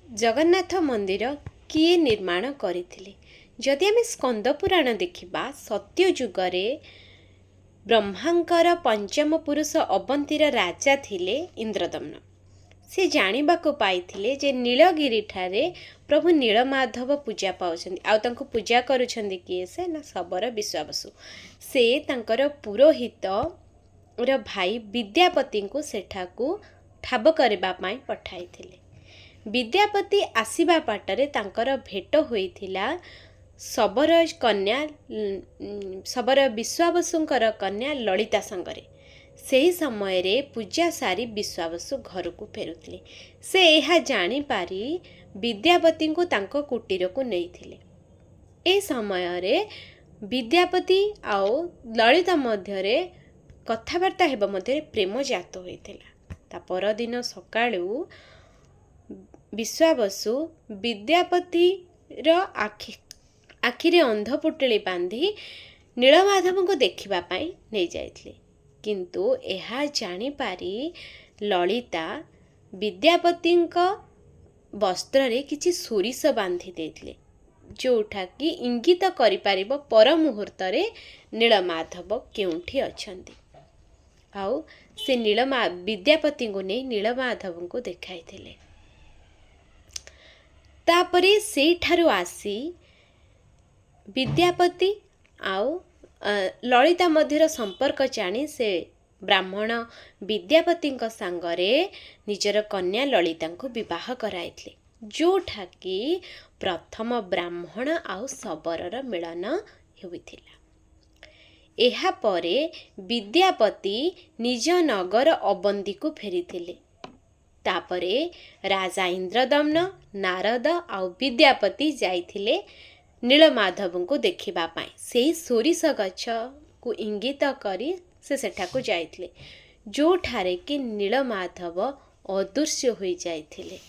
जगन्नाथ मंदिर किए निर्माण करथिले? जदि आमे स्कंद पुराण देखिबा सत्य जुगरे ब्रह्मांकर पंचम पुरुष अवंतीर राजा थिले इंद्रदम्न। से जानिबाको पाइथिले जे नीलगिरी ठारे प्रभु नीलमाधव पूजा पाउछन्ति आ तांको पूजा करूछन्ति किए से ना सबर विश्वावसु। से तांकर पुरोहित र भाई विद्यापति को सेठाकू ठाब करबा पई पठाइथिले। विद्यापति आसीबा पाटरे तांकर भेट होइथिला सबर कन्या सबर विश्वावसुंकर कन्या ललिता संगरे। सही समय रे पूजा सारी विश्वावसु घर को फेरुथिले। से यह जानी पारी विद्यापति को तांको कुटीर को नैथिले। ए समय रे विद्यापति आउ ललिता मध्यरे कथावार्ता हेबा मध्यरे प्रेम जात होइथिला। ता परदिन सकाळू विश्वावसु विद्यापति रो आखिरे अंधपुटली बांधी नीलमाधव को देखिबा पई नै जाइथिले। किंतु एहा जानी पारी ललिता विद्यापति वस्त्र रे किछि सोरिष बांधी देथिले, जोठा कि इंगित करि पारिबो पर मुहूर्त रे नीलमाधव केउठी अछंती। आउ से विद्यापति को नै नीलमाधव को देखाइथिले। तापरे सेठारु आसी विद्यापति आउ ललिता मध्यर संपर्क जानी से ब्राह्मण विद्यापति सांगरे निजर कन्या ललिता को विवाह कराइथिले, जोठा कि प्रथम ब्राह्मण आउ सबरर मिलन होइथिला। एहा परे विद्यापति निज नगर अवंती को फेरिथिले। तापरे राजा इंद्रदम्न नारद आउ विद्यापति जाइथिले नीलमाधव को देखिबा पाई। सेही सोरिष गछ को इंगित करी से सेठाको जाइथिले, जो ठारे कि नीलमाधव अदृश्य होई जाइथिले।